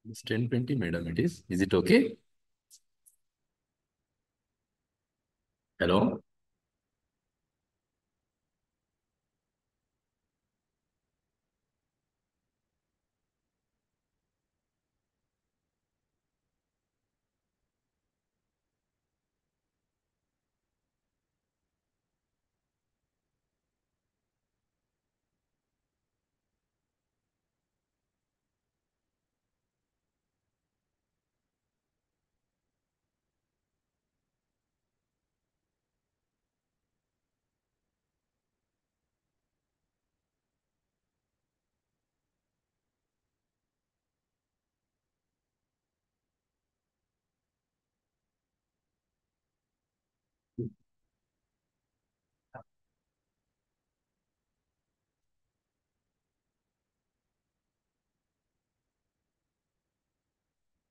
It's 10:20, madam. It is. Is it okay? Hello?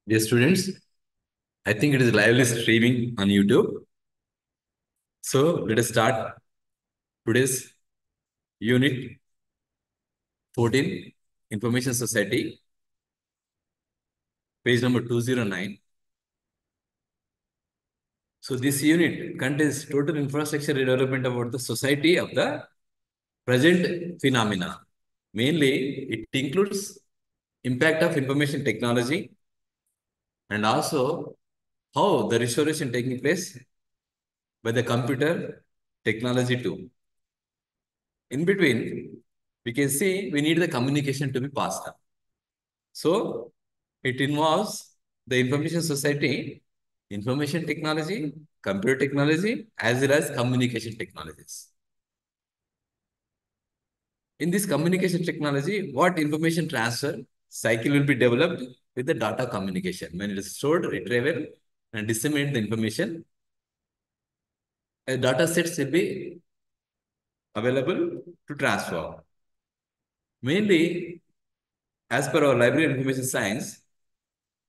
Dear students, I think it is lively streaming on YouTube. So let us start today's unit 14, Information Society, page number 209. So this unit contains total infrastructure development about the society of the present phenomena. Mainly, it includes impact of information technology and also how the restoration taking place by the computer technology too. In between, we can see we need the communication to be passed on. So it involves the information society, information technology, computer technology, as well as communication technologies. In this communication technology, what information transfer cycle will be developed with the data communication. When it is stored, retrieval, and disseminate the information, a data sets will be available to transfer. Mainly, as per our library of information science,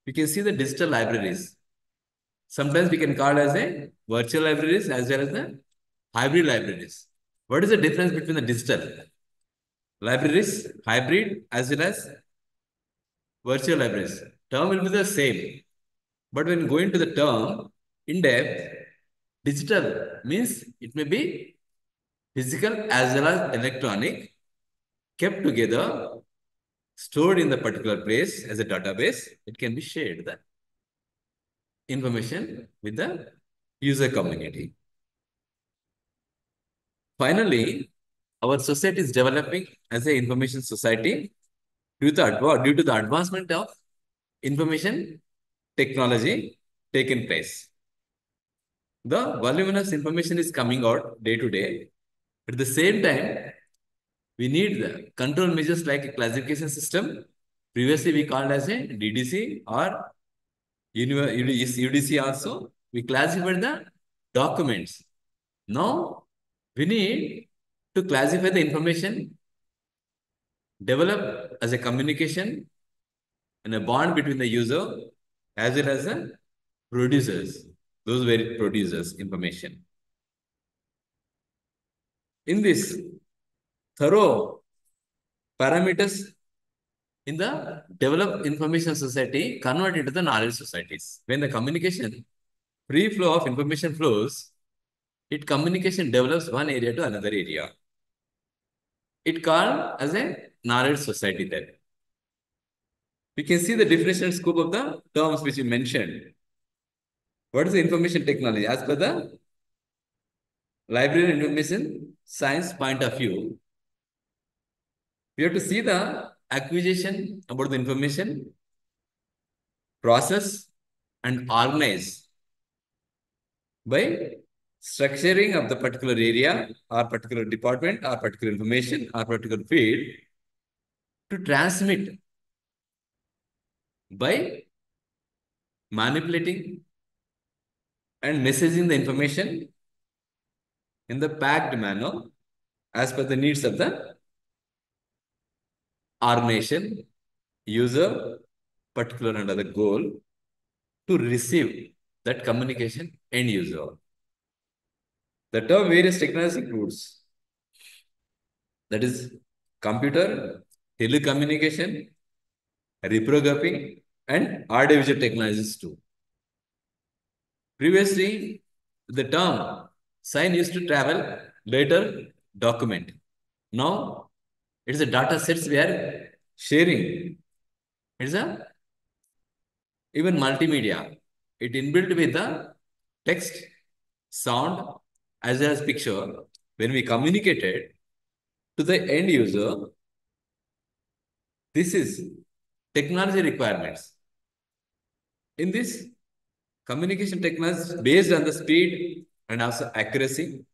we can see the digital libraries. Sometimes we can call as a virtual libraries as well as the hybrid libraries. What is the difference between the digital libraries, hybrid as well as virtual libraries? Term will be the same, but when going to the term in depth, digital means it may be physical as well as electronic, kept together, stored in the particular place as a database. It can be shared the information with the user community. Finally, our society is developing as an information society due to the advancement of information technology taken place. The voluminous information is coming out day to day. At the same time, we need the control measures like a classification system. Previously, we called as a DDC or UDC also. We classified the documents. Now, we need to classify the information, develop as a communication and a bond between the user as well as the producers, those very producers information. In this thorough parameters in the developed information society convert into the knowledge societies. When the communication, free flow of information flows, it communication develops one area to another area. It called as a knowledge society there. We can see the definition and scope of the terms which you mentioned. What is the information technology? As per the library and information science point of view, we have to see the acquisition about the information, process, and organize by structuring of the particular area or particular department or particular information or particular field to transmit by manipulating and messaging the information in the packed manner as per the needs of the organization, user, particular and other goal to receive that communication end user. The term various technologies includes that is computer, telecommunication, reprographing, and audiovisual technologies too. Previously, the term sign used to travel, later document. Now, it is a data sets we are sharing. It's a even multimedia. It inbuilt with the text, sound, as well as picture. When we communicated to the end user, this is technology requirements. In this, communication technology based on the speed and also accuracy,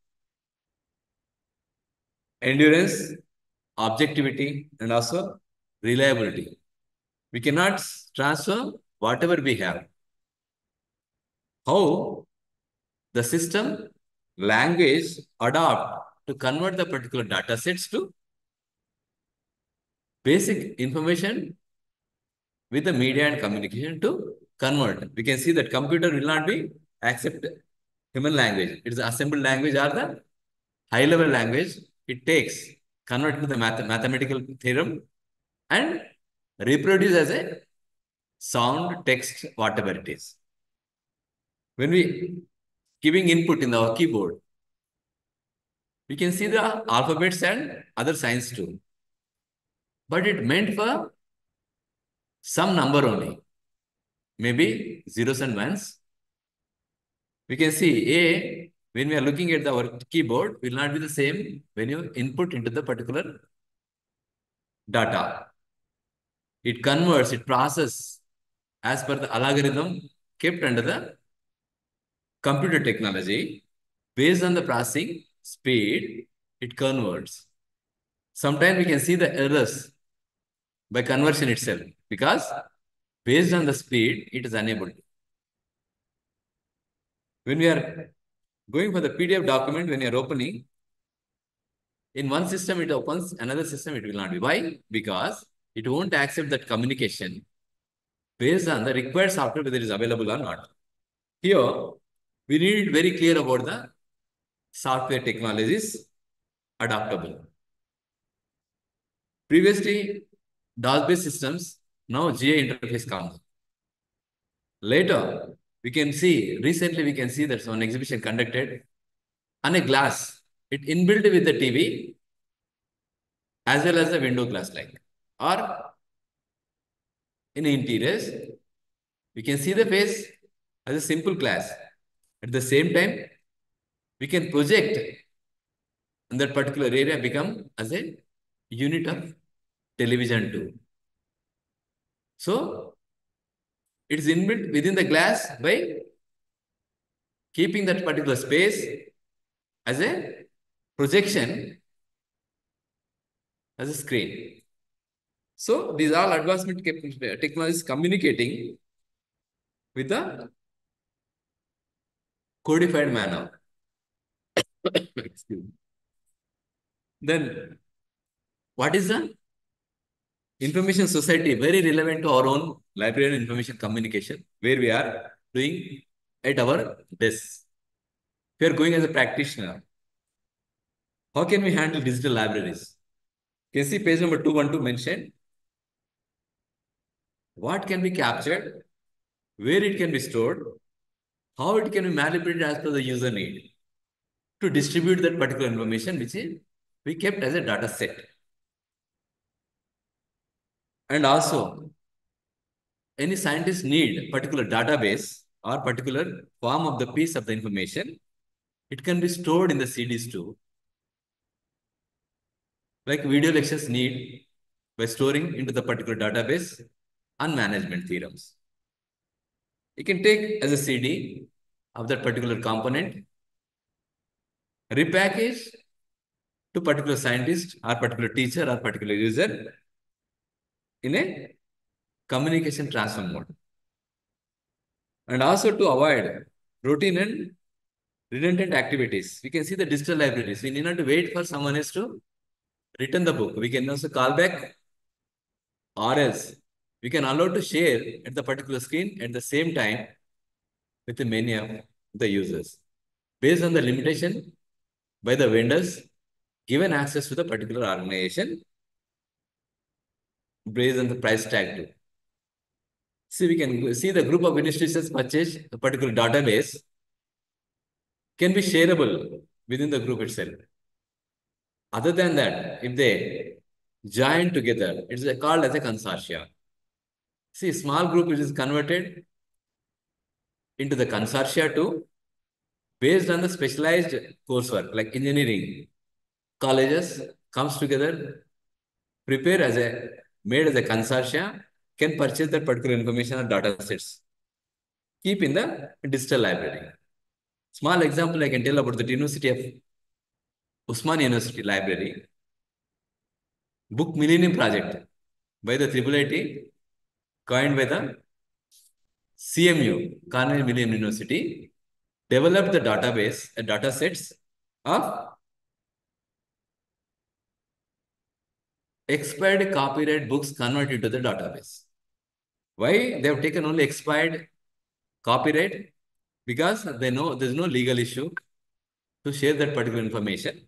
endurance, objectivity, and also reliability. We cannot transfer whatever we have. How the system language adapt to convert the particular data sets to basic information with the media and communication to convert. We can see that computer will not be accept human language. It is the assembled language or the high level language. It takes convert to the mathematical theorem and reproduce as a sound, text, whatever it is. When we giving input in our keyboard, we can see the alphabets and other signs too. But it meant for some number only, maybe zeros and ones. We can see A, when we are looking at our keyboard, will not be the same when you input into the particular data. It converts, it processes as per the algorithm kept under the computer technology. Based on the processing speed, it converts. Sometimes we can see the errors by conversion itself because based on the speed, it is unable to. When we are going for the PDF document, when you are opening, in one system it opens, another system it will not be. Why? Because it won't accept that communication based on the required software whether it is available or not. Here, we need very clear about the software technologies adaptable. Previously, DOS-based systems, now GA interface comes. Later, recently we can see that one exhibition conducted on a glass. It inbuilt with the TV as well as the window glass like. Or in interiors, we can see the face as a simple glass. At the same time, we can project in that particular area become as a unit of television too. So, it is inbuilt within the glass by keeping that particular space as a projection as a screen. So these are all advancement technologies communicating with the codified manner. Excuse me. Then what is the information society? Very relevant to our own library and information communication, where we are doing at our desk. We are going as a practitioner. How can we handle digital libraries? Can you see page number 212 mentioned? What can be captured, where it can be stored, how it can be manipulated as per the user need to distribute that particular information which is we kept as a data set. And also, any scientist need particular database or particular form of the piece of the information, it can be stored in the CDs too. Like video lectures need by storing into the particular database on management theorems. You can take as a CD of that particular component, repackage to particular scientist or particular teacher or particular user in a communication transfer mode. And also to avoid routine and redundant activities, we can see the digital libraries. We need not to wait for someone else to return the book. We can also call back, or else we can allow to share at the particular screen at the same time with many of the users. Based on the limitation by the vendors, given access to the particular organization based on the price tag too. See, we can see the group of institutions purchase a particular database can be shareable within the group itself. Other than that, if they join together, it's called as a consortia. See, small group which is converted into the consortia too, based on the specialized coursework like engineering. Colleges comes together, prepare as a made as a consortia, can purchase that particular information or data sets, keep in the digital library. Small example I can tell about the University of Usman University Library, Book Millennium Project by the IIIT, coined by the CMU, Carnegie Millennium University, developed the database, data sets of expired copyright books converted to the database. Why they have taken only expired copyright? Because they know there's no legal issue to share that particular information.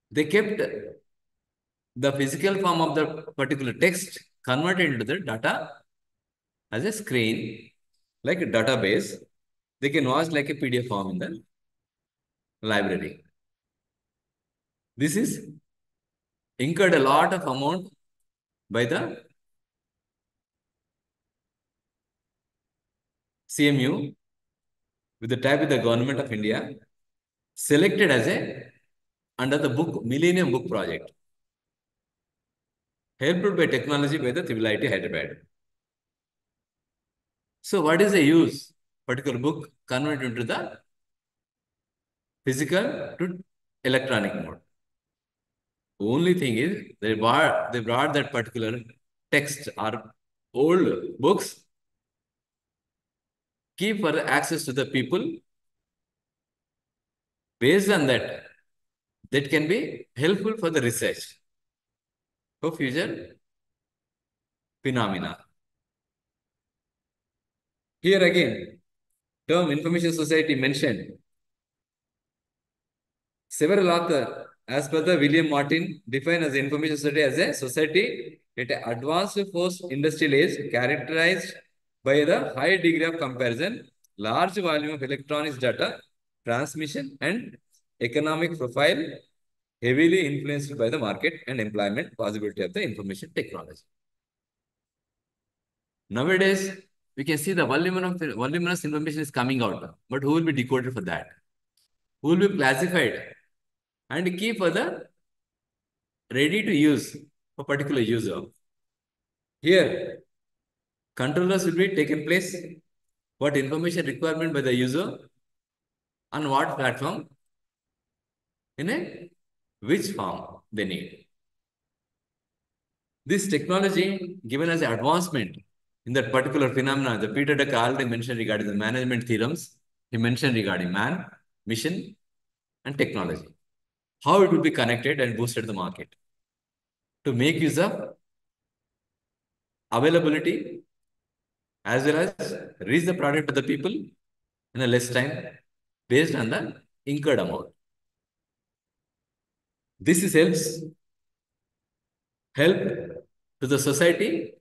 They kept the physical form of the particular text converted into the data as a screen, like a database. They can watch like a PDF form in the library. This is incurred a lot of amount by the CMU with the type of the government of India, selected as a under the book Millennium Book Project, helped by technology by the IIIT Hyderabad. So what is the use? Particular book converted into the physical to electronic mode. Only thing is they brought that particular text or old books, keep for access to the people. Based on that, that can be helpful for the research for future phenomena. Here again, term information society mentioned. Several authors, as per the William Martin, define as information society as a society at an advanced post-industrial age characterized by the high degree of comparison, large volume of electronics data, transmission, and economic profile heavily influenced by the market and employment possibility of the information technology. Nowadays, we can see the voluminous information is coming out, but who will be decoded for that? Who will be classified and keep for the ready to use for particular user? Here, controllers will be taken place. What information requirement by the user on what platform in a which form they need. This technology given as an advancement in that particular phenomena, the Peter Drucker already mentioned regarding the management theorems. He mentioned regarding man, mission, and technology. How it will be connected and boosted the market to make use of availability as well as reach the product to the people in a less time based on the incurred amount. This is help to the society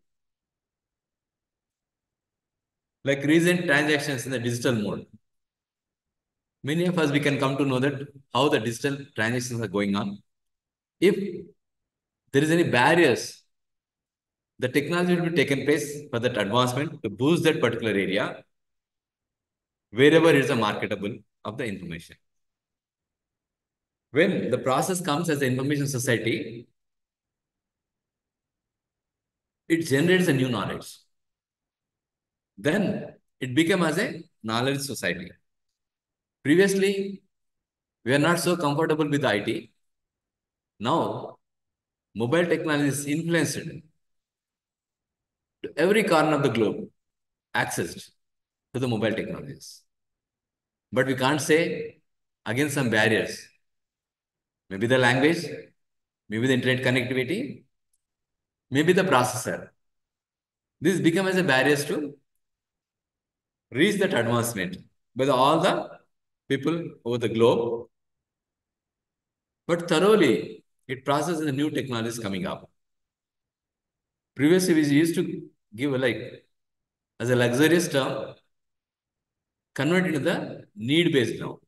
like recent transactions in the digital mode. Many of us, we can come to know that how the digital transactions are going on. If there is any barriers, the technology will be taken place for that advancement to boost that particular area wherever it is a marketable of the information. When the process comes as an information society, it generates a new knowledge. Then it became as a knowledge society. Previously, we are not so comfortable with IT. Now, mobile technology is influenced to every corner of the globe, accessed to the mobile technologies. But we can't say against some barriers. Maybe the language, maybe the internet connectivity, maybe the processor. This become as a barriers to reach that advancement by all the people over the globe. But thoroughly, it processes the new technologies coming up. Previously, we used to give like as a luxurious term, convert into the need-based now.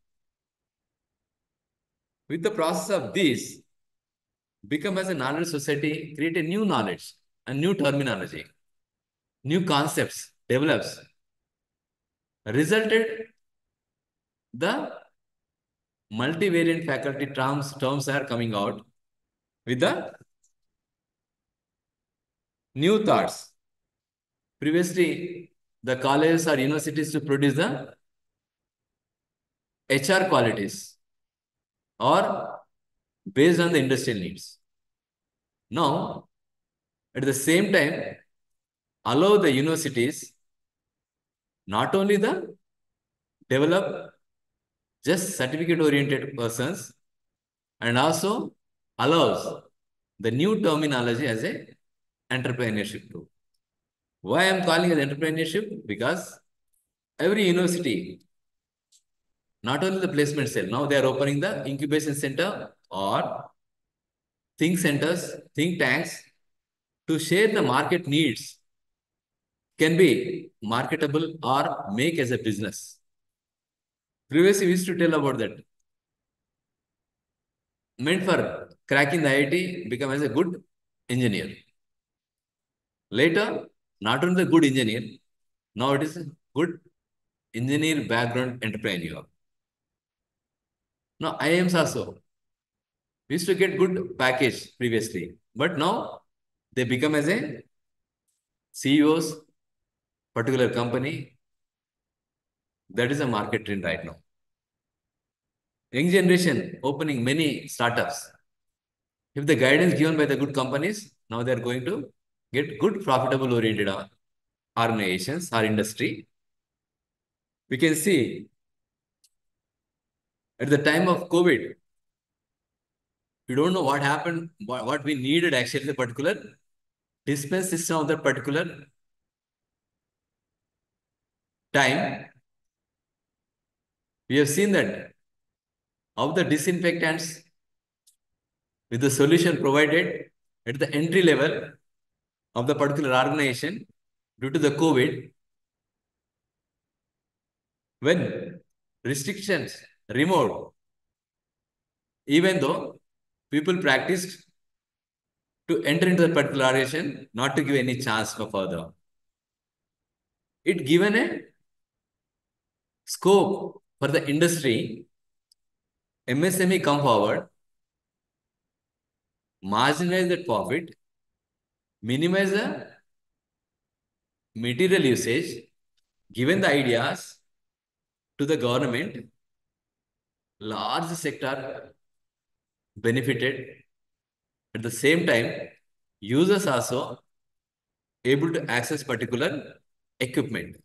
With the process of this, become as a knowledge society, create a new knowledge, a new terminology, new concepts develops, resulted the multivariant faculty terms are coming out with the new thoughts. Previously, the colleges or universities to produce the HR qualities or based on the industrial needs. Now, at the same time, allow the universities not only the develop just certificate oriented persons and also allows the new terminology as a entrepreneurship too. Why I'm calling it entrepreneurship? Because every university, not only the placement cell, now they are opening the incubation center or think centers, think tanks to share the market needs can be marketable or make as a business. Previously, we used to tell about that. Meant for cracking the IIT, become as a good engineer. Later, not only the good engineer, now it is a good engineer background entrepreneur. Now, IIMs also. We used to get good package previously, but now they become as a CEOs, particular company. That is a market trend right now. Young generation opening many startups. If the guidance given by the good companies, now they are going to get good profitable oriented organizations or industry. We can see at the time of COVID, we don't know what happened, what we needed actually the particular dispense system of that particular time. We have seen that of the disinfectants with the solution provided at the entry level of the particular organization due to the COVID, when restrictions removed, even though people practiced to enter into the particular organization, not to give any chance for further. It given a scope for the industry, MSME come forward, marginalize that profit, minimize the material usage, given the ideas to the government, large sector benefited. At the same time, users also able to access particular equipment.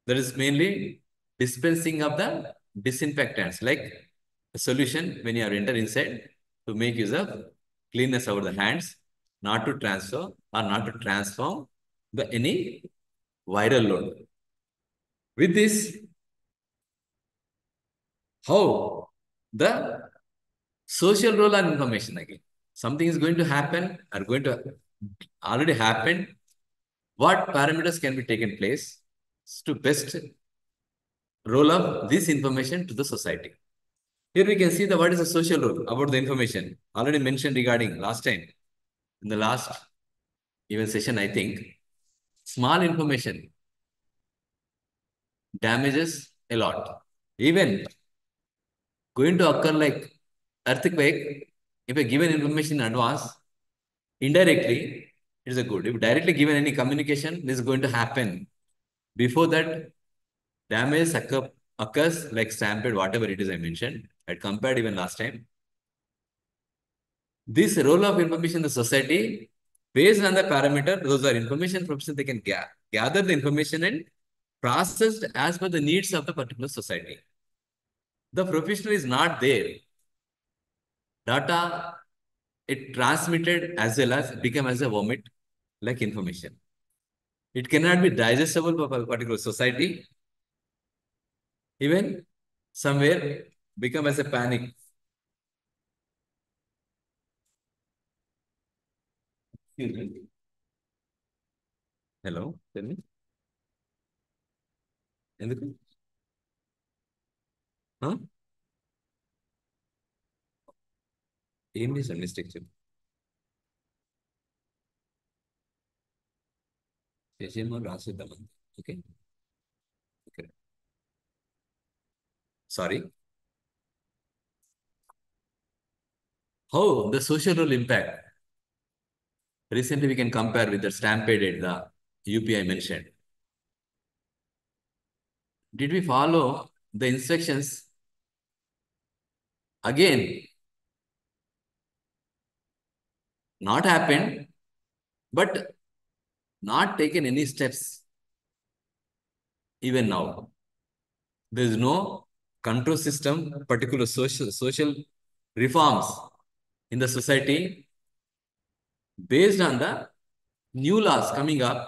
That is mainly dispensing of the disinfectants, like a solution when you are enter inside to make use of cleanness over the hands, not to transfer or not to transform the any viral load. With this, how the social role and information again. Something is going to happen or going to already happen. What parameters can be taken place to best roll up this information to the society? Here we can see the what is the social role about the information already mentioned regarding last time in the last even session. I think small information damages a lot. Even going to occur like earthquake, if a given information in advance, indirectly, it is a good. If directly given any communication, this is going to happen. Before that, damage occurs like stampede, whatever it is I mentioned. I compared even last time. This role of information in the society, based on the parameter, those are information professionals, they can gather the information and processed as per the needs of the particular society. The professional is not there. Data, it transmitted as well as become as a vomit like information. It cannot be digestible for a particular society. Even somewhere become as a panic. Excuse me. Hello tell me. ఎందుకు? ఆ? ఏం చేశాను mistake చెప్పు. చేసేమో రాసిద్దామని. Okay. Okay. Sorry. How the social role impact? Recently, we can compare with the stampede at the UPI mentioned. Did we follow the instructions again? Not happened, but not taken any steps even now. There is no control system, particular social reforms in the society based on the new laws coming up,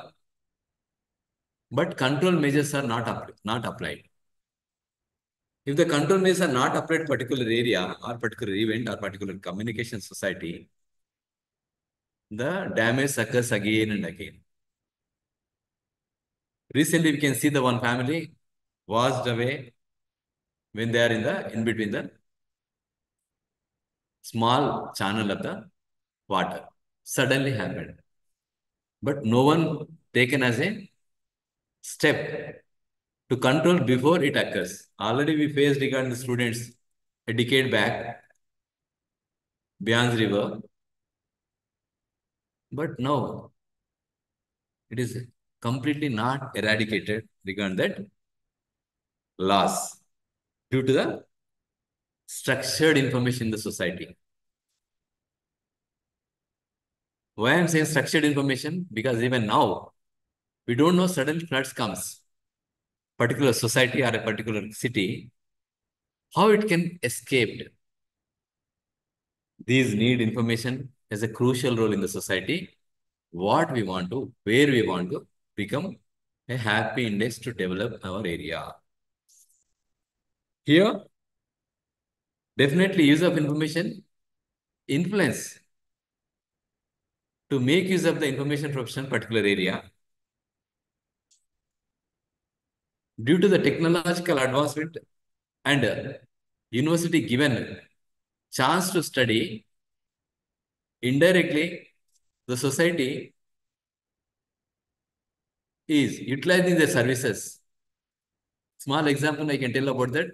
but control measures are not applied. If the control measures are not applied particular area or particular event or particular communication society, the damage occurs again and again. Recently, we can see the one family washed away when they are in between the small channel of the water. Suddenly happened. But no one taken as a step to control before it occurs. Already we faced regarding the students a decade back, Beyond River, but now it is completely not eradicated regarding that loss due to the structured information in the society. Why I'm saying structured information? Because even now, we don't know sudden floods comes, particular society or a particular city, how it can escape. These need information as a crucial role in the society. What we want to, where we want to become a happy index to develop our area. Here, definitely use of information influence to make use of the information from some particular area. Due to the technological advancement and university given chance to study, indirectly the society is utilizing their services. Small example I can tell about that.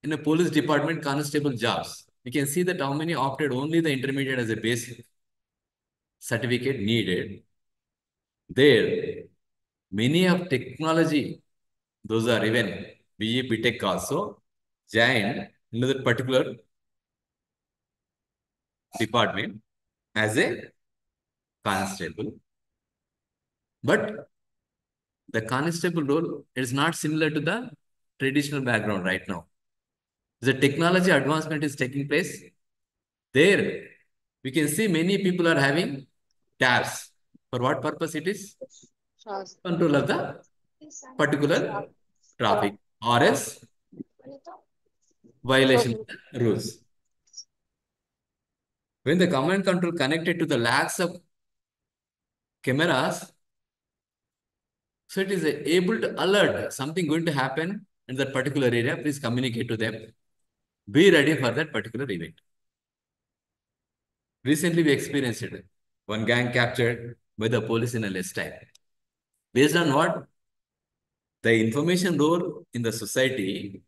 In a police department constable jobs, we can see that how many opted only the intermediate as a basic certificate needed. There, many of technology, those are even BE, BTech also, joined into that particular department as a constable. But the constable role is not similar to the traditional background right now. The technology advancement is taking place. There, we can see many people are having tabs. For what purpose it is? Control of the particular traffic or else violation of the rules. When the command control connected to the lakhs of cameras, so it is able to alert something going to happen in that particular area. Please communicate to them. Be ready for that particular event. Recently, we experienced it. One gang captured by the police in a less time. Based on what? The information role in the society,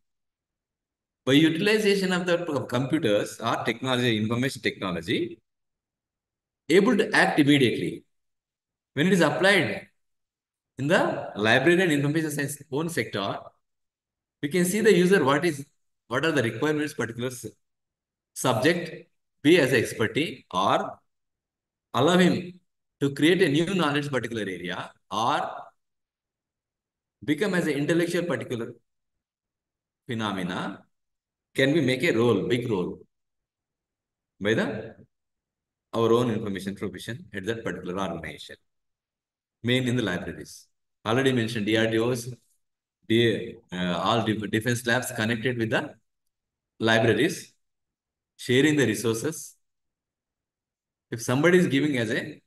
by utilization of the computers or technology, information technology, able to act immediately. When it is applied in the library and information science own sector, we can see the user what are the requirements particular subject be as expertise or allow him to create a new knowledge particular area or become as an intellectual particular phenomena can we make a role, big role by the our own information provision at that particular organization. Main in the libraries. Already mentioned DRDOs, all defense labs connected with the libraries, sharing the resources. If somebody is giving as a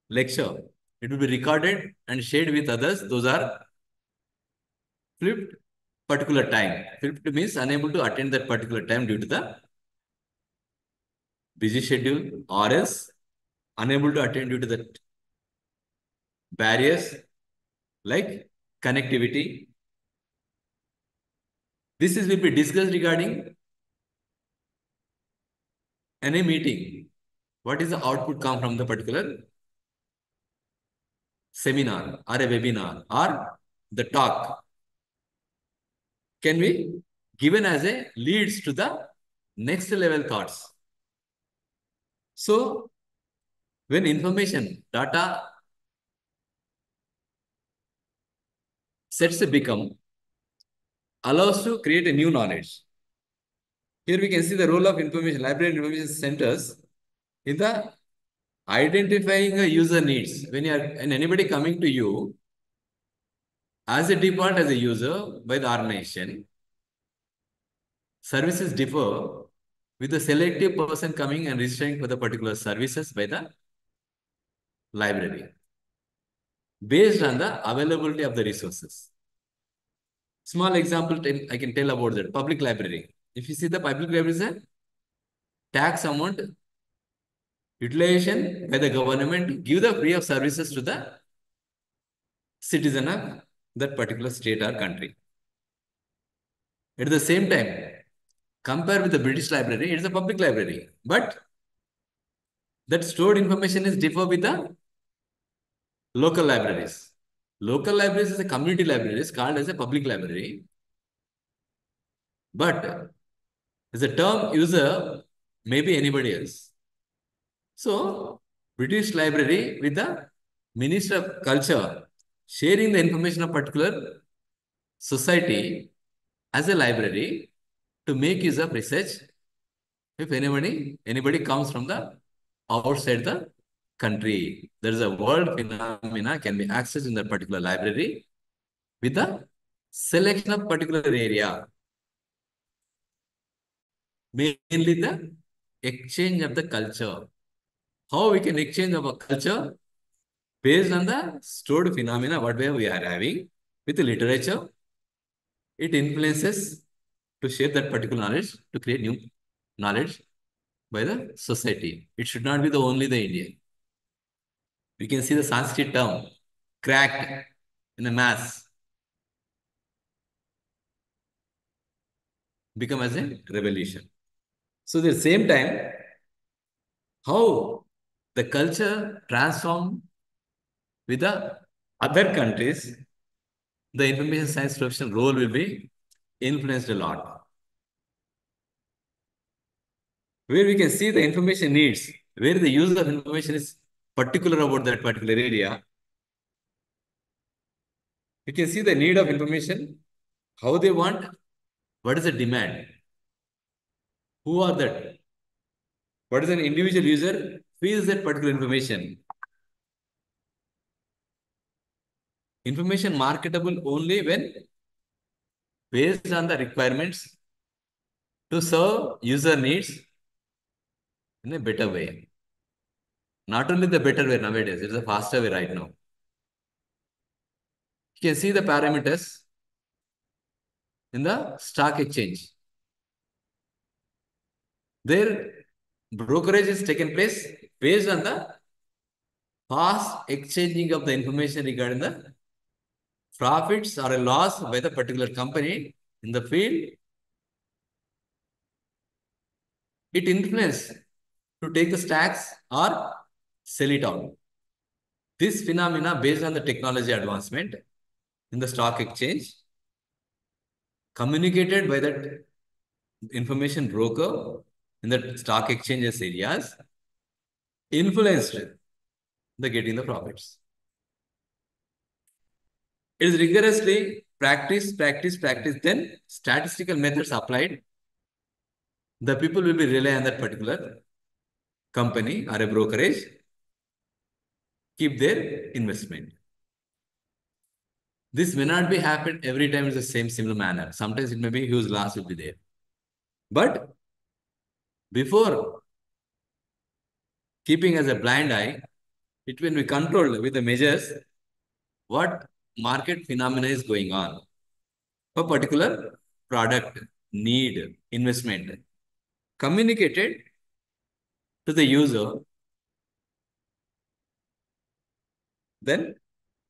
lecture. It will be recorded and shared with others. Those are flipped particular time. Flipped means unable to attend that particular time due to the busy schedule or else unable to attend due to the barriers like connectivity. This is will be discussed regarding any meeting. What is the output come from the particular seminar or a webinar or the talk can be given as a leads to the next level thoughts. So when information data sets become allows to create a new knowledge. Here we can see the role of information library and information centers in the identifying a user needs. When anybody coming to you as a default as a user by the organization, services differ with the selective person coming and registering for the particular services by the library based on the availability of the resources. Small example I can tell about that. Public library. If you see the public library is a tax amount utilization by the government to give the free of services to the citizen of that particular state or country. At the same time, compare with the British library, it is a public library. But that stored information is differ with the local libraries. Local libraries is a community library, is called as a public library. But as a term user, maybe anybody else. So, British library with the Minister of Culture sharing the information of particular society as a library to make use of research if anybody comes from the outside the country. There is a world phenomena can be accessed in that particular library with the selection of particular area. Mainly the exchange of the culture. How we can exchange our culture based on the stored phenomena, whatever we are having with the literature. It influences to share that particular knowledge to create new knowledge by the society. It should not be the only the Indian. We can see the Sanskrit term cracked in the mass become as a revolution. So at the same time, how the culture transformed with the other countries, the information science professional role will be influenced a lot. Where we can see the information needs, where the use of information is particular about that particular area, you can see the need of information, how they want, what is the demand, who are that, what is an individual user feels that particular information. Information marketable only when based on the requirements to serve user needs in a better way. Not only the better way nowadays, it's a faster way right now. You can see the parameters in the stock exchange. Their brokerage is taken place based on the fast exchanging of the information regarding the profits or a loss by the particular company in the field. It influences to take the stocks or sell it out. This phenomena based on the technology advancement in the stock exchange communicated by that information broker in the stock exchanges areas influenced the getting the profits. It is rigorously practice, then statistical methods applied. The people will be rely on that particular company or a brokerage, keep their investment. This may not be happen every time in the same similar manner. Sometimes it may be huge loss will be there. But before keeping as a blind eye, It will be controlled with the measures what market phenomena is going on. A particular product, need, investment, communicated to the user, then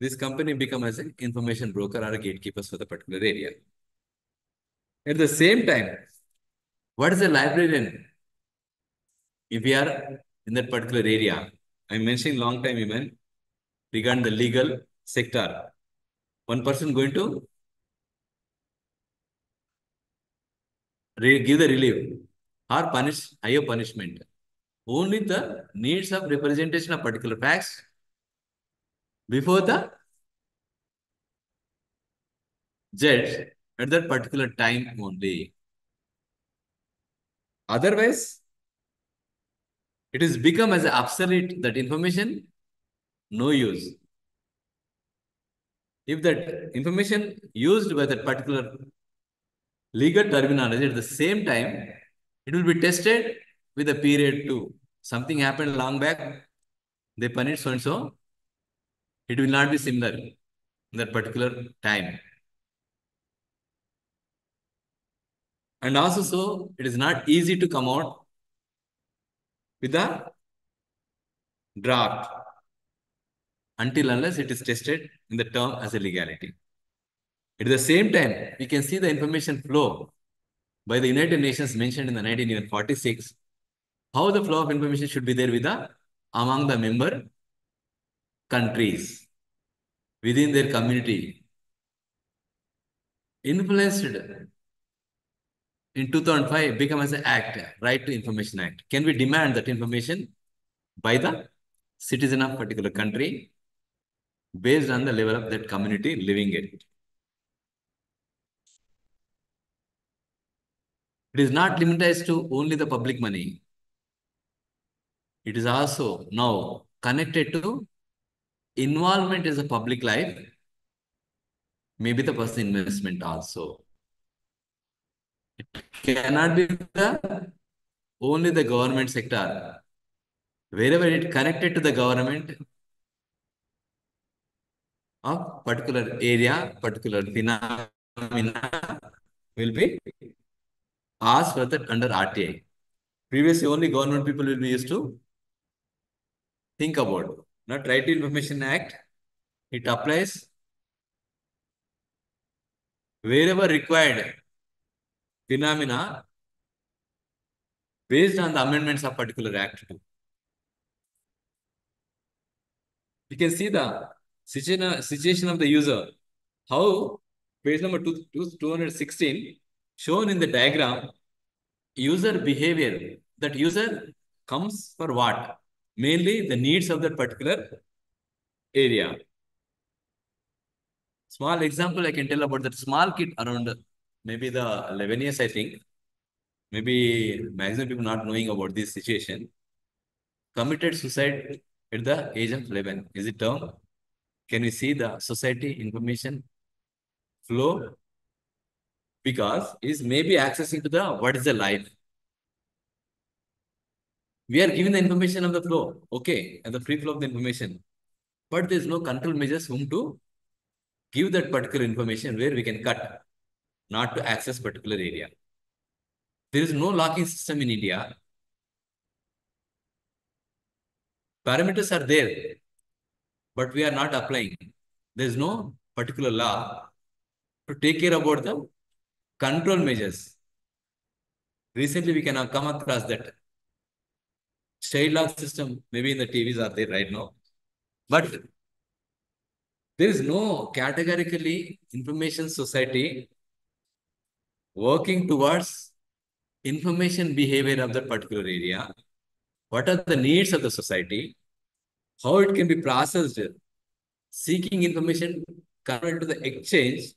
this company become as an information broker or a gatekeeper for the particular area. At the same time, what is a librarian? If we are in that particular area, I mentioned long time even regarding the legal sector. One person going to give the relief or punish higher punishment. Only the needs of representation of particular facts before the judge at that particular time only. Otherwise, it is become as obsolete that information, no use. If that information used by that particular legal terminology at the same time, it will be tested with a period too. Something happened long back, they punish so and so, it will not be similar in that particular time. And also, so it is not easy to come out with a draft until unless it is tested in the term as a legality. At the same time, we can see the information flow by the United Nations mentioned in the 1946, how the flow of information should be there with the among the member countries within their community. Influenced in 2005 become as an act, Right to Information Act. Can we demand that information by the citizen of particular country based on the level of that community living it? It is not limited to only the public money. It is also now connected to involvement as a public life, maybe the person investment also. It cannot be the only the government sector. Wherever it connected to the government of particular area, particular phenomena will be asked for that under RTI. Previously, only government people will be used to think about. Not Right to Information Act. It applies wherever required phenomena based on the amendments of particular act. You can see the situation of the user. How page number 216 shown in the diagram, user behavior. That user comes for what? Mainly the needs of that particular area. Small example I can tell about that small kid around maybe the 11 years, I think. Maybe maximum people not knowing about this situation. Committed suicide at the age of 11. Is it term? Can we see the society information flow? Because is maybe accessing to the what is the life. We are giving the information of the flow, okay, and the free flow of the information. But there is no control measures whom to give that particular information where we can cut, not to access particular area. There is no locking system in India. Parameters are there, but we are not applying. There is no particular law to take care about the control measures. Recently, we can have come across that child lock system, maybe in the TVs are there right now. But there is no categorically information society working towards information behavior of that particular area. What are the needs of the society? How it can be processed, seeking information converted to the exchange,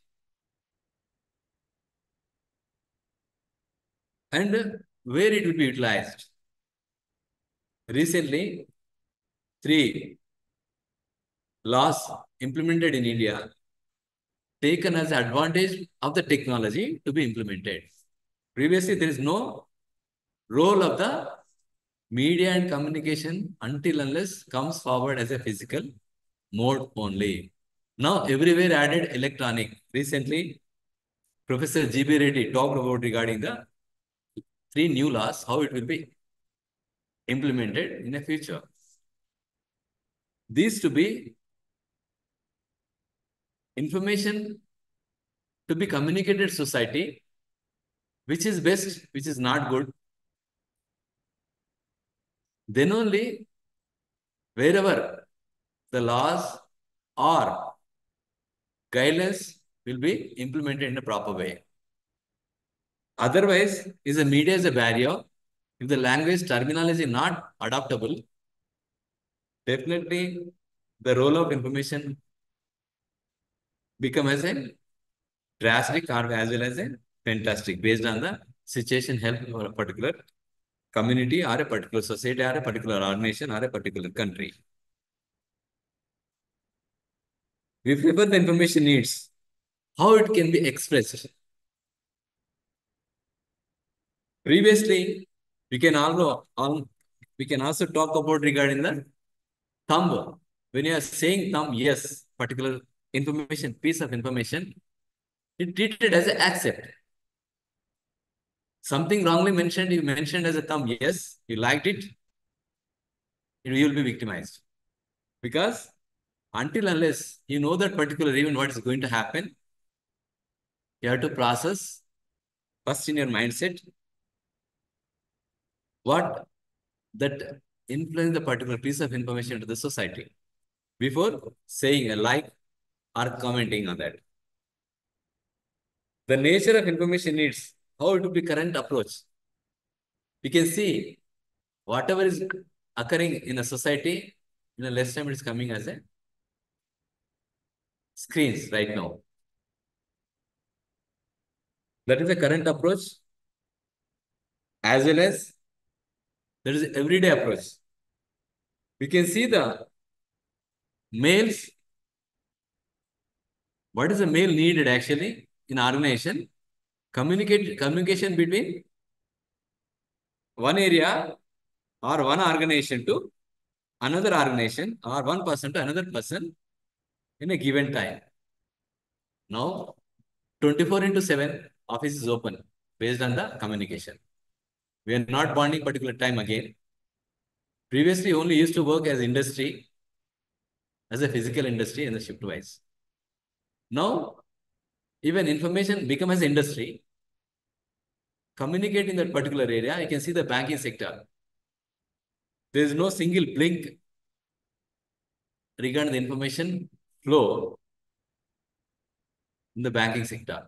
and where it will be utilized. Recently, 3 laws implemented in India taken as advantage of the technology to be implemented. Previously, there is no role of the Media and communication until unless comes forward as a physical mode only. Now everywhere added electronic. Recently, Professor G.B. Reddy talked about regarding the three new laws, how it will be implemented in the future. These to be information to be communicated society, which is best, which is not good. Then only wherever the laws or guidelines will be implemented in a proper way. Otherwise, is the media is a barrier. If the language terminology not adaptable, definitely the role of information become as a drastic or as well as a fantastic based on the situation help for a particular community or a particular society or a particular organization or a particular country. We prefer the information needs, how it can be expressed. Previously, we can also talk about regarding the thumb. When you are saying thumb, yes, particular information, piece of information, it treated as a accept. Something wrongly mentioned, you mentioned as a thumb, yes, you liked it, you will be victimized. Because until unless you know that particular event, what is going to happen, you have to process first in your mindset what that influence the particular piece of information to the society before saying a like or commenting on that. The nature of information needs, how it will be current approach. We can see whatever is occurring in a society, in a less time it is coming as a screens right now. That is a current approach as well as that is everyday approach. We can see the males, what is the male needed actually in organization? Communication between one area or one organization to another organization or one person to another person in a given time. Now, 24 into 7 office is open based on the communication. We are not bonding particular time again. Previously, only used to work as industry, as a physical industry and the shift wise. Now, even information become as industry, communicate in that particular area. You can see the banking sector. There is no single blink regarding the information flow in the banking sector.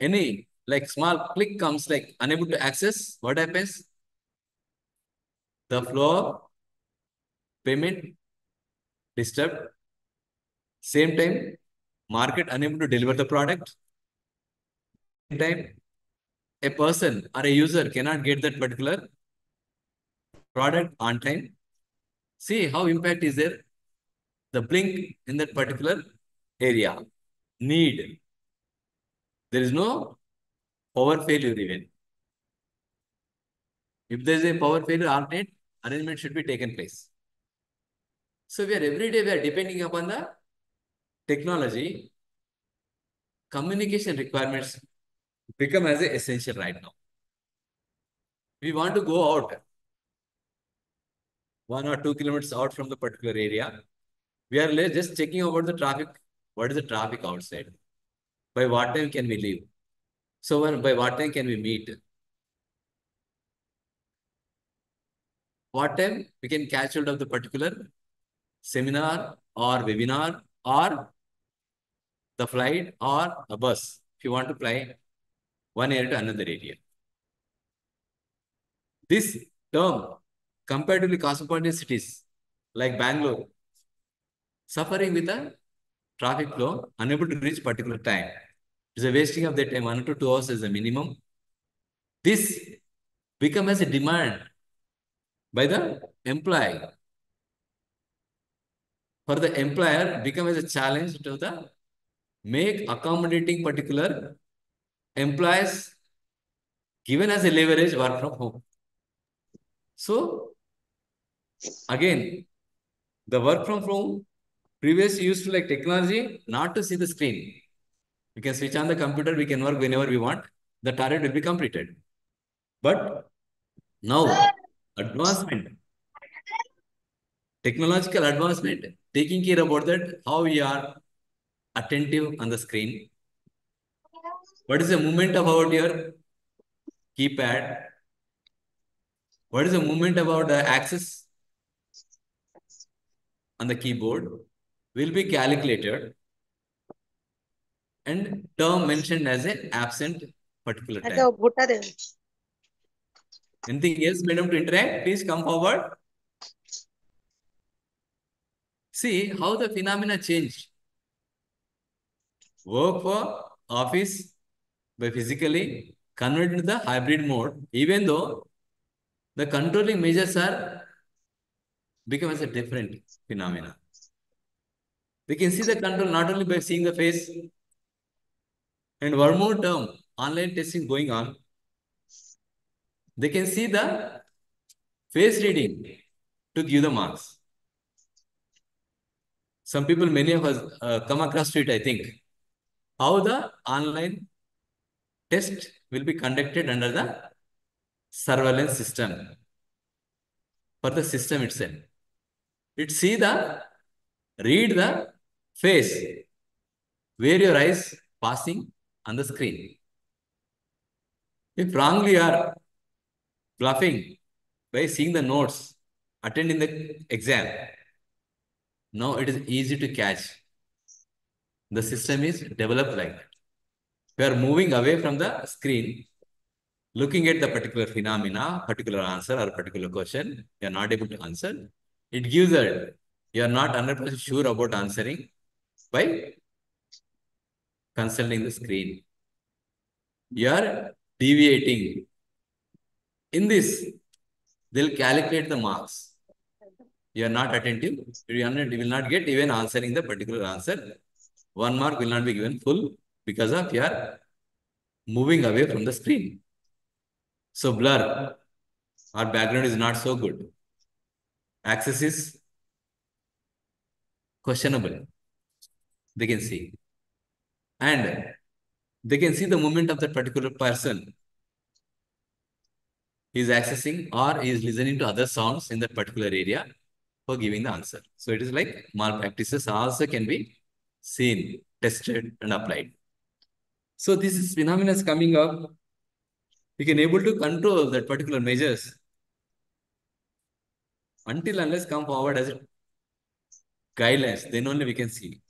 Any like small click comes like unable to access, what happens? The flow of payment disturbed. Same time, market unable to deliver the product. Same time, a person or a user cannot get that particular product on time. See how impact is there. The blink in that particular area. Need. There is no power failure even. If there is a power failure alternate, arrangement should be taken place. So we are every day we are depending upon the technology. Communication requirements become as a essential right now. We want to go out 1 or 2 kilometers out from the particular area. We are just checking about the traffic. What is the traffic outside? By what time can we leave? So by what time can we meet? What time we can catch hold of the particular seminar or webinar or the flight or a bus if you want to fly one area to another area. This term comparatively cosmopolitan cities like Bangalore suffering with a traffic flow, unable to reach particular time. It's a wasting of their time. 1 to 2 hours is the minimum. This become as a demand by the employee. For the employer, become as a challenge to the make accommodating particular employees given as a leverage work from home. So again, the work from home, previously used to like technology, not to see the screen. We can switch on the computer, we can work whenever we want. The target will be completed. But now, advancement, technological advancement, taking care about that, how we are attentive on the screen. What is the movement about your keypad? What is the movement about the axis on the keyboard? Will be calculated and term mentioned as an absent particular time. Anything else, madam, to interact? Please come forward. See how the phenomena changed. Work for office by physically converted to the hybrid mode, even though the controlling measures are become as a different phenomena. We can see the control not only by seeing the face, and one more term, online testing going on. They can see the face reading to give the marks. Some people, many of us come across to it, I think. How the online test will be conducted under the surveillance system for the system itself. It see the, read the face, where your eyes passing on the screen. If wrongly you are bluffing by seeing the notes, attending the exam, now it is easy to catch. The system is developed like that. We are moving away from the screen, looking at the particular phenomena, particular answer or particular question, you are not able to answer. It gives that you are not 100% sure about answering by consulting the screen. You are deviating. In this, they'll calculate the marks. You are not attentive. You will not get even answering the particular answer. 1 mark will not be given full because of your moving away from the screen. So blur, our background is not so good. Access is questionable. They can see. And they can see the movement of that particular person. He is accessing or he is listening to other sounds in that particular area for giving the answer. So it is like malpractices also can be seen, tested, and applied. So this is phenomena is coming up. We can able to control that particular measures until unless come forward as guidelines, then only we can see.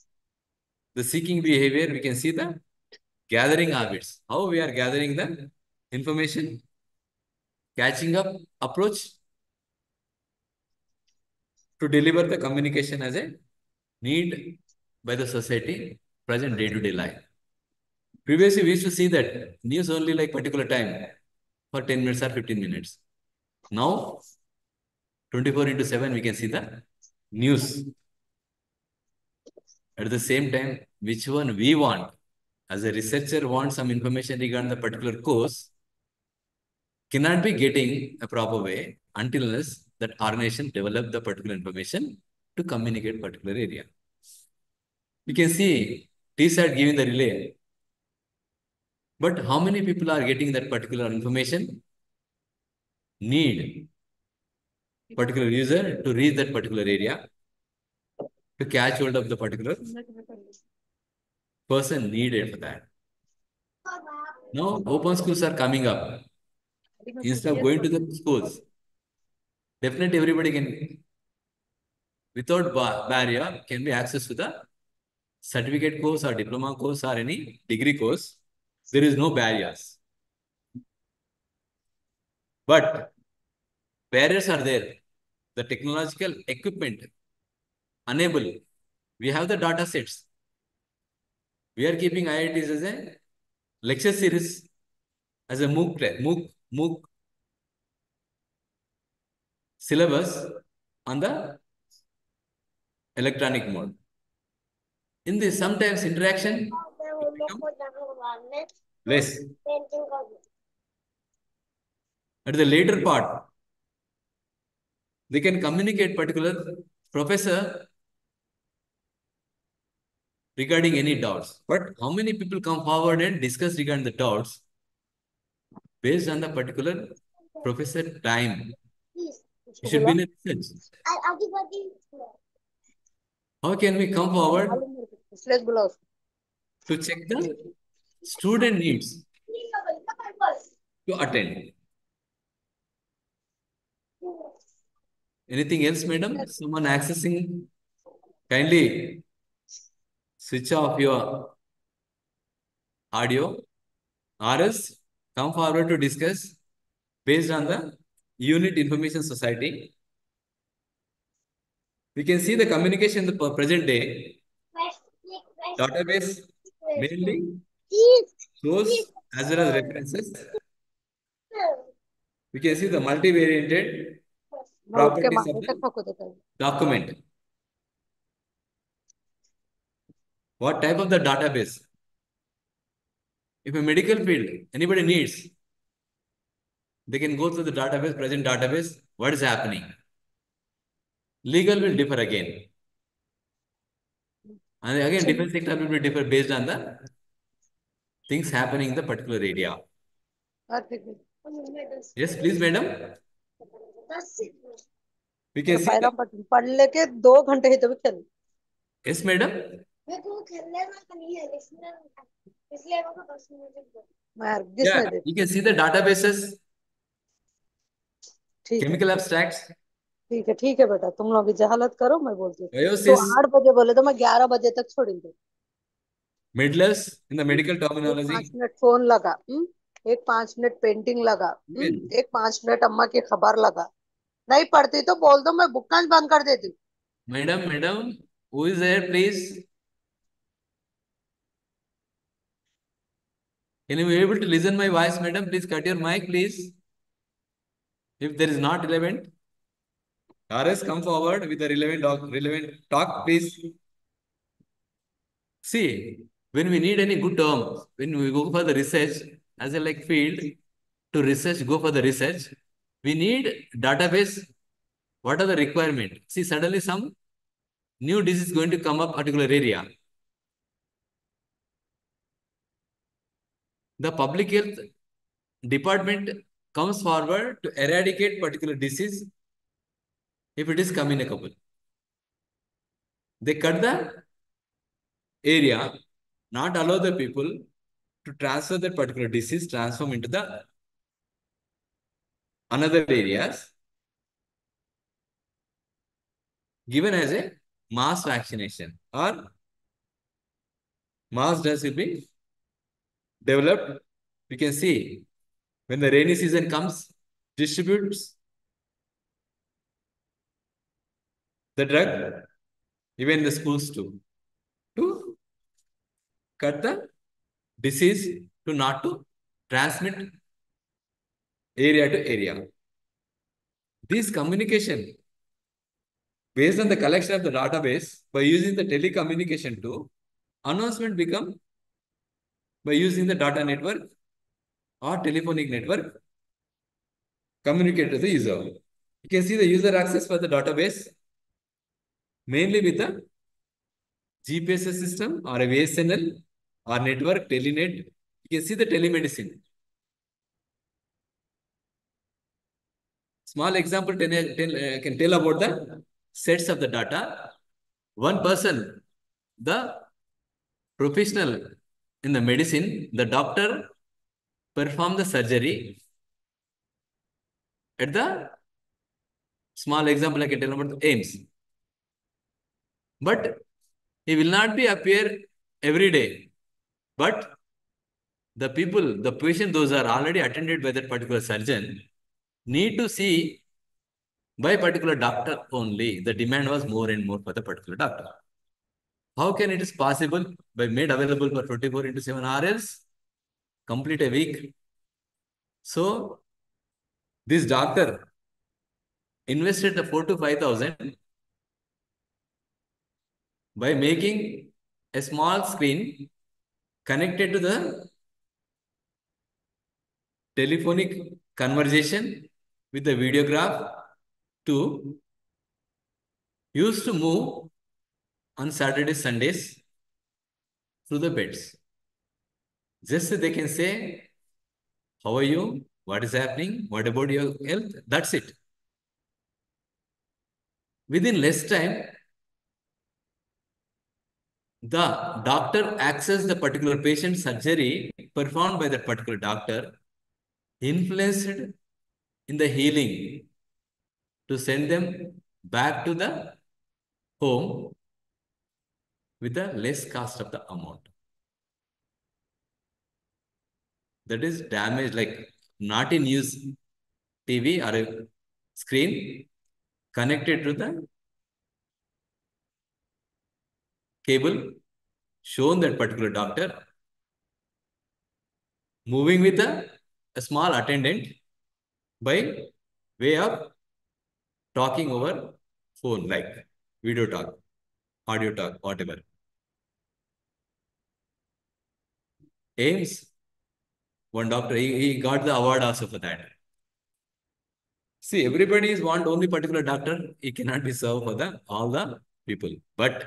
The seeking behavior, we can see the gathering habits. How we are gathering the information, catching up approach to deliver the communication as a need by the society present day-to-day life. Previously, we used to see that news only like particular time for 10 minutes or 15 minutes. Now, 24/7, we can see the news. At the same time, which one we want. As a researcher want some information regarding the particular course, cannot be getting a proper way until unless that organization develop the particular information to communicate particular area. We can see T-side giving the relay. But how many people are getting that particular information? Need particular user to reach that particular area to catch hold of the particular person needed for that. Now, open schools are coming up. Instead of going to the schools, definitely everybody can, without barrier, can be access to the certificate course or diploma course or any degree course. There is no barriers. But barriers are there. The technological equipment unable. We have the data sets. We are keeping IITs as a lecture series, as a MOOC syllabus on the electronic mode. In this, sometimes interaction will become less. At the later part, They can communicate particular professor regarding any doubts. But how many people come forward and discuss regarding the doubts based on the particular professor time? It should be in a research. How can we come forward to check the student needs to attend? Anything else, madam? Someone accessing? Kindly switch off your audio or else come forward to discuss based on the unit information society. We can see the communication in the present day. Database mainly source as well as references. We can see the multivariated properties of the document. What type of the database? If a medical field, anybody needs, they can go through the database, present database, what is happening. Legal will differ again. And again, defense sector will be differ based on the things happening in the particular area. Yes, please, madam. We can see the... Yes, madam. Yeah, you can see the databases, chemical abstracts. ठीक है बेटा, तुम लोग जहालत करो, मैं बोलती हूँ। तो 8 बजे बोले तो मैं 11 बजे तक छोड़ूंगी। Midless in the medical terminology. 5 minute phone लगा, एक 5 मिनट पेंटिंग लगा, एक 5 मिनट अम्मा की खबर लगा। नहीं पढ़ती तो बोल दो, मैं बुक बंद कर देती। Madam, who is there, please? Can you be able to listen my voice, madam? Please cut your mic, please. If there is not relevant, RS come forward with the relevant talk, please. See, when we need any good terms, when we go for the research, as a like field, to research, go for the research, we need database. What are the requirement? See, suddenly some new disease is going to come up particular area. The public health department comes forward to eradicate particular disease if it is communicable. They cut the area, not allow the people to transfer that particular disease, transform into the another areas, given as a mass vaccination or mass dose will be developed. We can see when the rainy season comes, distributes the drug, even the schools too, to cut the disease to not to transmit area to area. This communication based on the collection of the database by using the telecommunication tool, announcement become by using the data network or telephonic network, communicate to the user. You can see the user access for the database mainly with the GPS system or a VSNL or network, telenet. You can see the telemedicine. Small example can tell about the sets of the data. One person, the professional in the medicine, the doctor perform the surgery at the small example I can tell about the aims. But he will not be appear every day. But the people, the patient, those are already attended by that particular surgeon, need to see by particular doctor only. The demand was more and more for the particular doctor. How can it is possible by made available for 24 into 7 hours, complete a week? So this doctor invested the 4 to 5,000 by making a small screen connected to the telephonic conversation with the videograph to used to move on Saturdays, Sundays through the beds. Just they can say, how are you? What is happening? What about your health? That's it. Within less time, the doctor access the particular patient surgery performed by that particular doctor, influenced in the healing to send them back to the home with the less cost of the amount. That is damage, like not in use TV or a screen connected to the cable, shown that particular doctor, moving with a small attendant by way of talking over phone, like video talk, audio talk, whatever. Ames, one doctor, he got the award also for that. See, everybody is want only particular doctor. He cannot be served for the all the people. But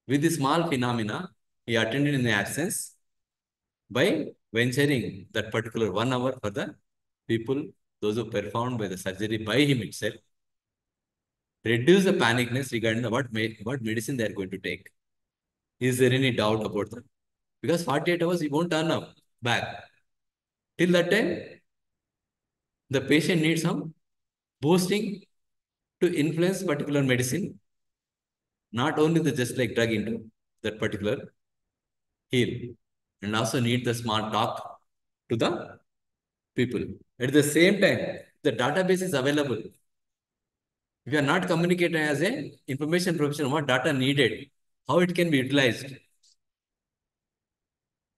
with the small phenomena, he attended in the absence by venturing that particular 1 hour for the people, those who performed by the surgery by him itself, reduce the panicness regarding the what medicine they are going to take. Is there any doubt about that? Because 48 hours he won't turn up back. Till that time, the patient needs some boosting to influence particular medicine, not only the just like drug into that particular heal, and also need the smart talk to the people. At the same time, the database is available. If you are not communicating as a information professional, what data needed, how it can be utilized,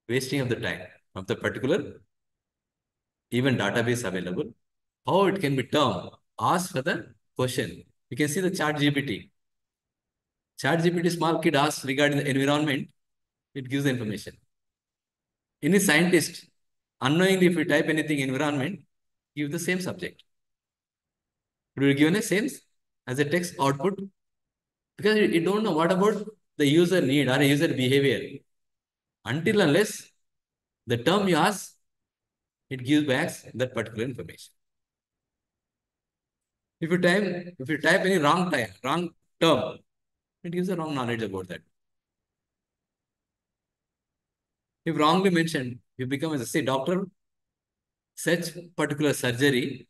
wasting of the time of the particular even database available, how it can be termed, ask for the question. You can see the chat GPT. Chat GPT small kid asks regarding the environment, it gives the information. Any scientist, unknowingly if you type anything environment, give the same subject. It will be given a same as a text output because you don't know what about the user need or user behavior. Until unless the term you ask, it gives back that particular information. If you type any wrong term, it gives a wrong knowledge about that. If wrongly mentioned, you become as a say doctor, such particular surgery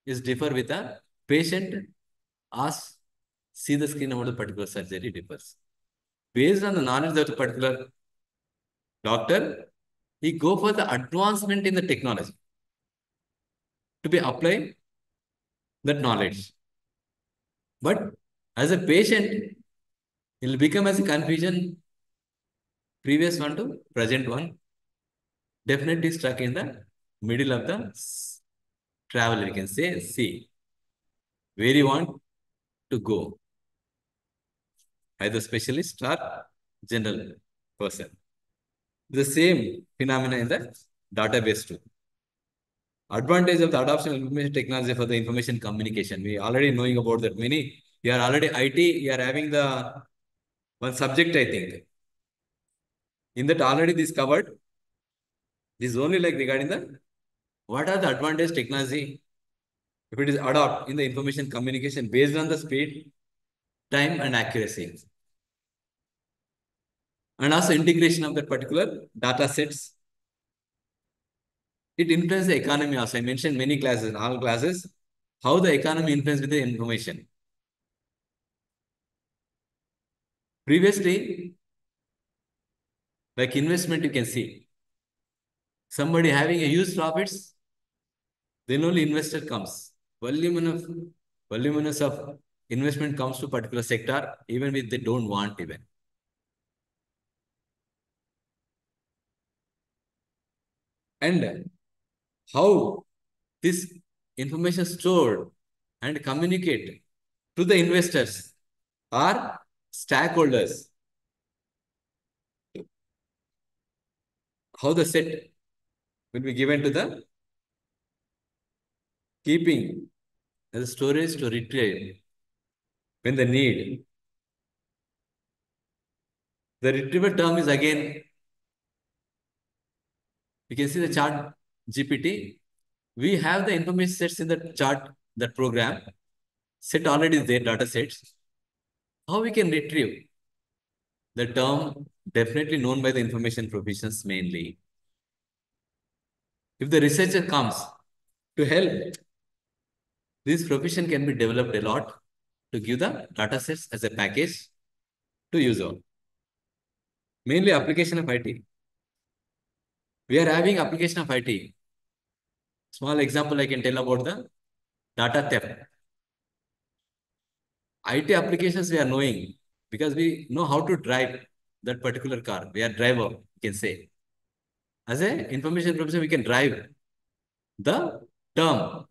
is differ with a patient asks, see the screen about the particular surgery differs. Based on the knowledge of the particular doctor, he go for the advancement in the technology to be applied that knowledge. But as a patient, it will become as a confusion, previous one to present one, definitely stuck in the middle of the travel, we can say, see, where you want to go, either specialist or general person. The same phenomena in the database too. Advantage of the adoption of information technology for the information communication. We already knowing about that many. You are already IT, you are having the one subject, I think. In that already this covered. This is only like regarding the what are the advantage technology if it is adopt in the information communication based on the speed, time and accuracy. And also integration of that particular data sets. It influences the economy also. I mentioned many classes, all classes, how the economy influences with the information. Previously, like investment, you can see somebody having a huge profits, then only investor comes. Voluminous of investment comes to particular sector, even if they don't want even. And how this information stored and communicate to the investors or stakeholders, how the set will be given to the keeping as a storage to retrieve when the need. The retrieval term is again, you can see the chart GPT. We have the information sets in the chart, that program set already is there, data sets. How we can retrieve the term definitely known by the information professions mainly. If the researcher comes to help, this profession can be developed a lot to give the data sets as a package to user. Mainly application of IT. We are having application of IT. Small example I can tell about the data theft. IT applications we are knowing because we know how to drive that particular car. We are driver, you can say. As a information profession, we can drive the term.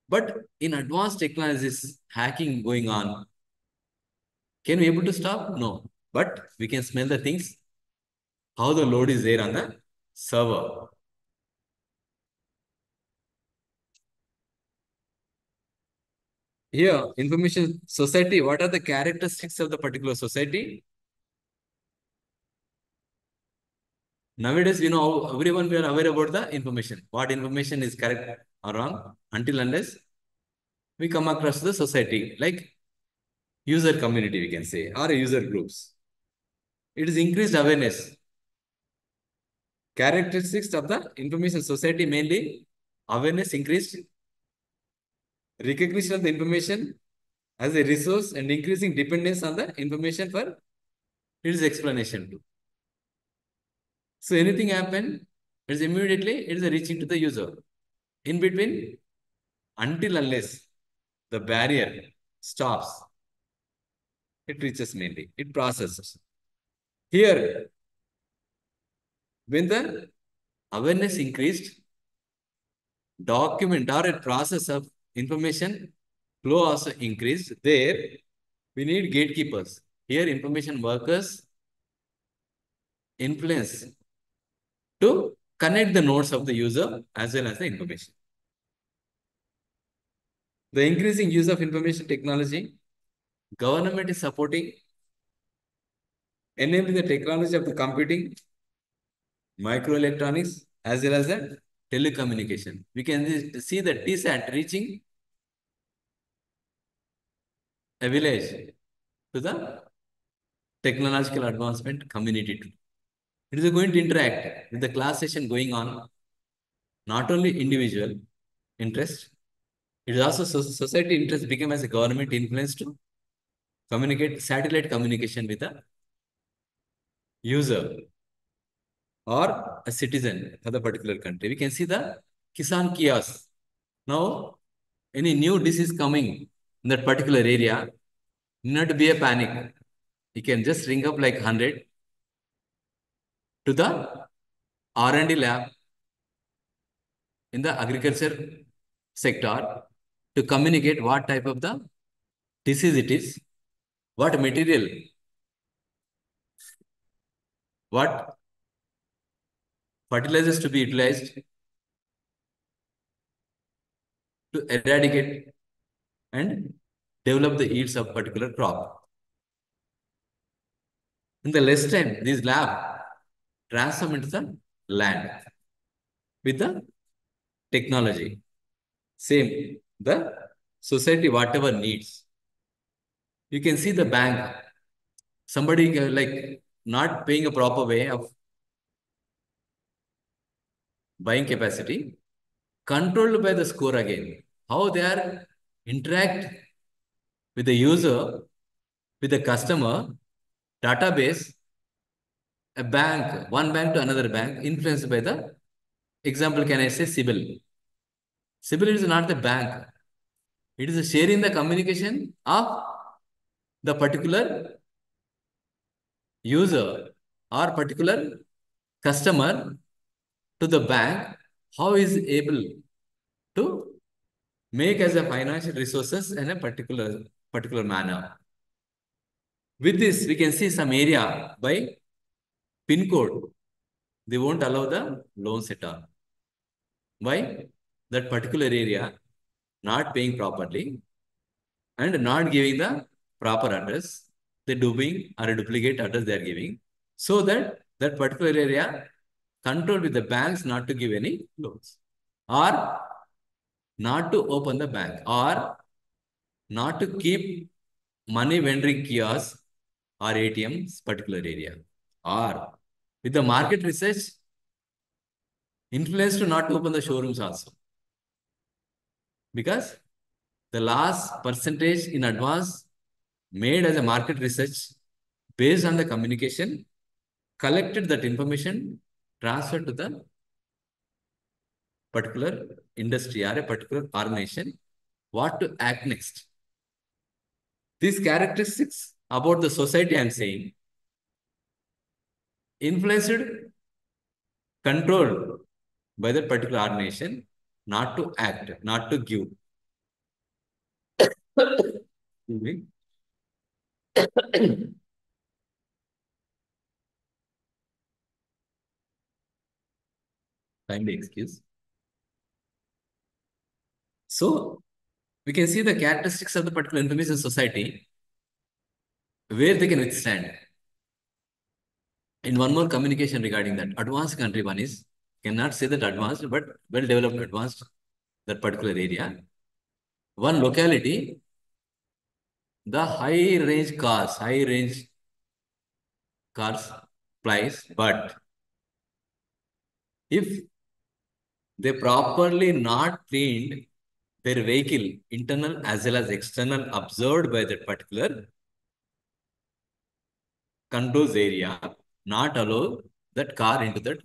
But in advanced technologies, hacking going on, can we able to stop? No. But we can smell the things, how the load is there on the server. Here, information society, what are the characteristics of the particular society? Nowadays, we know everyone we are aware about the information. What information is correct or wrong until unless we come across the society, like user community, we can say, or user groups. It is increased awareness. Characteristics of the information society mainly awareness increased, recognition of the information as a resource and increasing dependence on the information for its explanation too. So anything happen, it's immediately it is reaching to the user. In between, until unless the barrier stops, it reaches mainly, it processes. Here, when the awareness increased, document or a process of information flow also increased. There, we need gatekeepers. Here, information workers influence to connect the nodes of the user as well as the information. The increasing use of information technology, government is supporting, enabling the technology of the computing, microelectronics, as well as the telecommunication. We can see the TSAT reaching a village to the technological advancement community too. It is going to interact with the class session going on, not only individual interest, it is also society interest became as a government influence to communicate satellite communication with the user or a citizen of the particular country. We can see the Kisan kiosk. Now, any new disease coming in that particular area, not to be a panic. You can just ring up like 100 to the R&D lab in the agriculture sector to communicate what type of the disease it is, what material, what fertilizers to be utilized to eradicate and develop the yields of particular crop. In the less time, this lab transform into the land with the technology. Same, the society, whatever needs. You can see the bank, somebody like not paying a proper way of buying capacity, controlled by the score again. How they are interact with the user, with the customer, database, a bank, one bank to another bank, influenced by the example, can I say Sibyl? Sibyl is not the bank. It is sharing the communication of the particular user or particular customer to the bank, how is able to make as a financial resources in a particular manner. With this, we can see some area by PIN code. They won't allow the loans at all. Why? That particular area not paying properly and not giving the proper address. They duping or a duplicate address they are giving, so that that particular area control with the banks not to give any loans, or not to open the bank, or not to keep money vending kiosks or ATMs particular area, or with the market research influence to not to open the showrooms also, because the last percentage in advance made as a market research based on the communication, collected that information, transferred to the particular industry or a particular organization, what to act next. These characteristics about the society I'm saying, influenced, controlled by that particular organization, not to act, not to give. Excuse me. Kindly excuse. So we can see the characteristics of the particular information society where they can withstand. And one more communication regarding that. Advanced country one is, cannot say that advanced, but well developed advanced, that particular area. One locality, the high range cars flies, but if they properly not cleaned their vehicle, internal as well as external, observed by that particular controls area, not allow that car into that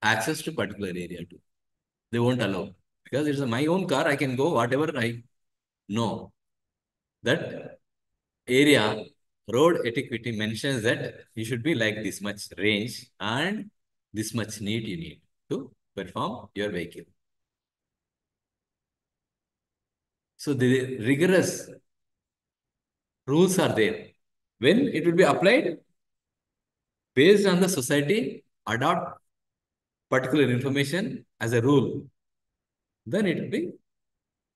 access to particular area too. They won't allow, because it's my own car. I can go whatever I know. That area road etiquette mentions that you should be like this much range and this much need you need to perform your vehicle. So the rigorous rules are there. When it will be applied based on the society, adopt particular information as a rule, then it will be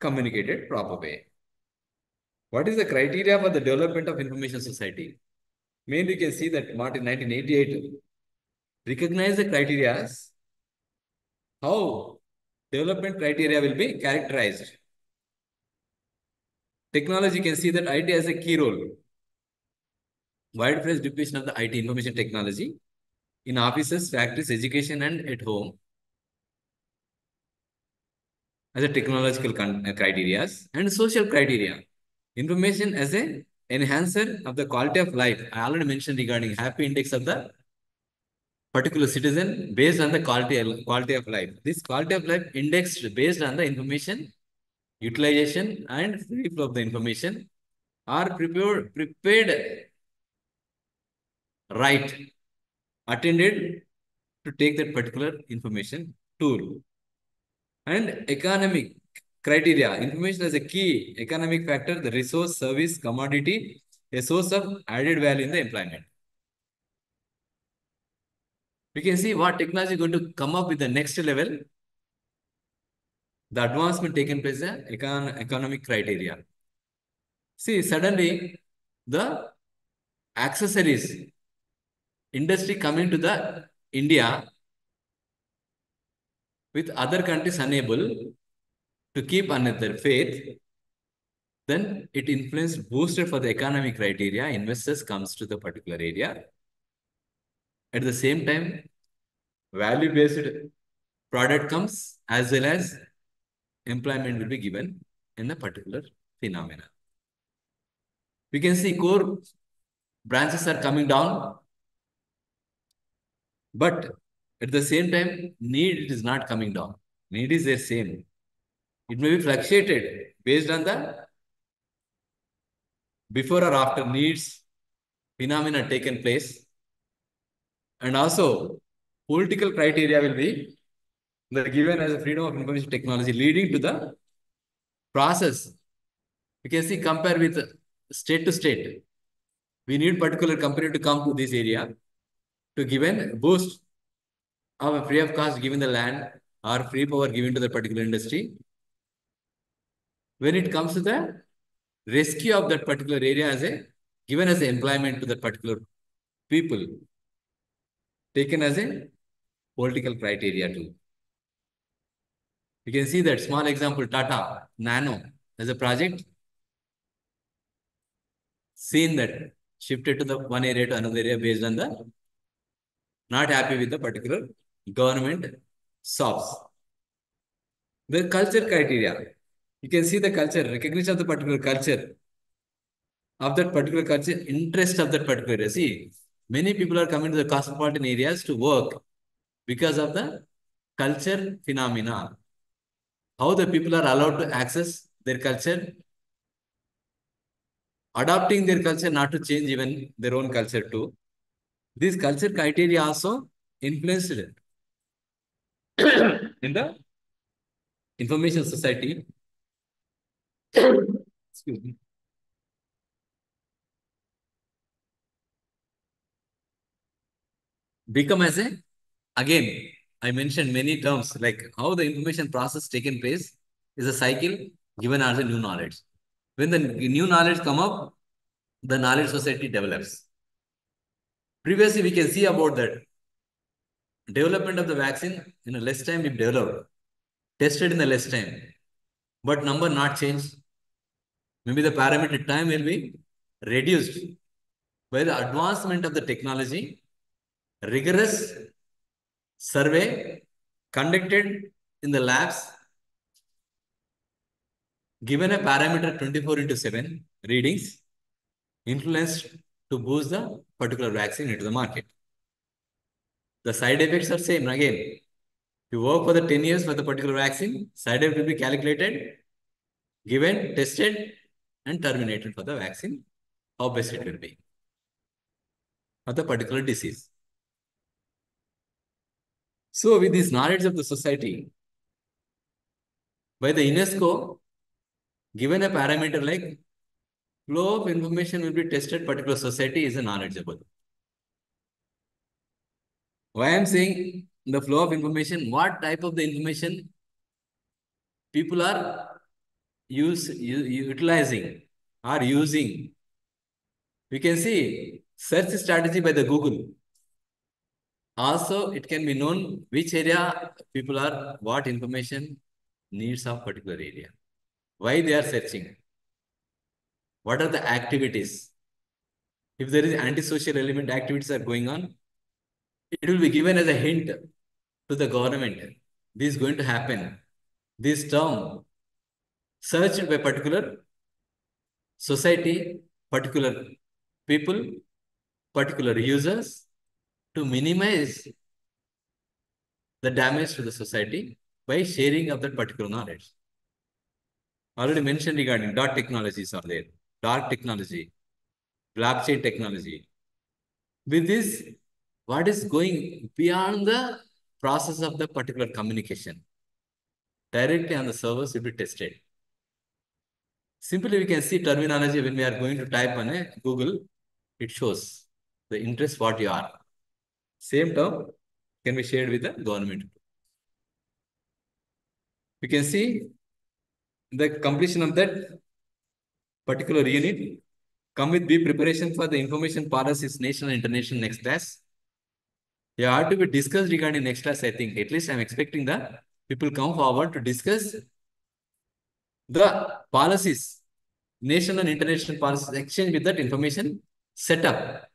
communicated proper way. What is the criteria for the development of information society? Mainly, you can see that Martin 1988 recognized the criteria as how development criteria will be characterized. Technology, you can see that IT has a key role. Widespread deployment of the IT information technology in offices, factories, education, and at home as a technological criteria and social criteria. Information as a enhancer of the quality of life. I already mentioned regarding happy index of the particular citizen based on the quality of life. This quality of life indexed based on the information utilization and free flow of the information are prepared right attended to take that particular information tool. And economic criteria, information as a key economic factor, the resource, service, commodity, a source of added value in the employment. We can see what technology is going to come up with the next level. The advancement taken place in economic criteria. See, suddenly the accessories industry coming to the India with other countries unable to keep on their faith, then it influenced boosted for the economic criteria. Investors comes to the particular area. At the same time, value-based product comes as well as employment will be given in a particular phenomena. We can see core branches are coming down, but at the same time, need it is not coming down. Need is the same. It may be fluctuated based on the before or after needs phenomena taken place. And also, political criteria will be given as a freedom of information technology leading to the process. You can see compare with state to state. We need particular company to come to this area to give a boost of a free of cost given the land or free power given to the particular industry when it comes to the rescue of that particular area as a given as a employment to that particular people, taken as a political criteria too. You can see that small example, Tata Nano as a project, seen that shifted to the one area to another area based on the not happy with the particular government shops. The culture criteria, you can see the culture, recognition of the particular culture, of that particular culture, interest of that particular area. See, many people are coming to the cosmopolitan areas to work because of the culture phenomena. How the people are allowed to access their culture, adopting their culture, not to change even their own culture too. These culture criteria also influenced in the information society. Excuse me. Become as a, again, I mentioned many terms like how the information process taken place is a cycle given as a new knowledge. When the new knowledge come up, the knowledge society develops. Previously, we can see about that development of the vaccine in a less time we developed, tested in the less time, but number not changed. Maybe the parameter time will be reduced by the advancement of the technology, rigorous survey conducted in the labs, given a parameter 24 into 7 readings, influenced to boost the particular vaccine into the market. The side effects are same again. You work for the 10 years for the particular vaccine, side effect will be calculated, given, tested, and terminated for the vaccine, how best it will be for the particular disease. So with this knowledge of the society, by the UNESCO, given a parameter like flow of information will be tested, particular society is a knowledgeable. Why I'm saying the flow of information, what type of the information people are utilizing or using. We can see search strategy by the Google. Also, it can be known which area people are, what information needs of particular area. Why they are searching. What are the activities? If there is antisocial element activities are going on, it will be given as a hint to the government. This is going to happen. This term searched by particular society, particular people, particular users to minimize the damage to the society by sharing of that particular knowledge. Already mentioned regarding dot technologies are there, dark technology, blockchain technology. With this, what is going beyond the process of the particular communication, directly on the servers will be tested. Simply, we can see terminology when we are going to type on a Google, it shows the interest what you are. Same term can be shared with the government. You can see the completion of that particular unit. Come with B preparation for the information policies, national and international next class. You have to be discussed regarding next class, I think. At least I'm expecting the people come forward to discuss the policies, national and international policies, exchange with that information setup.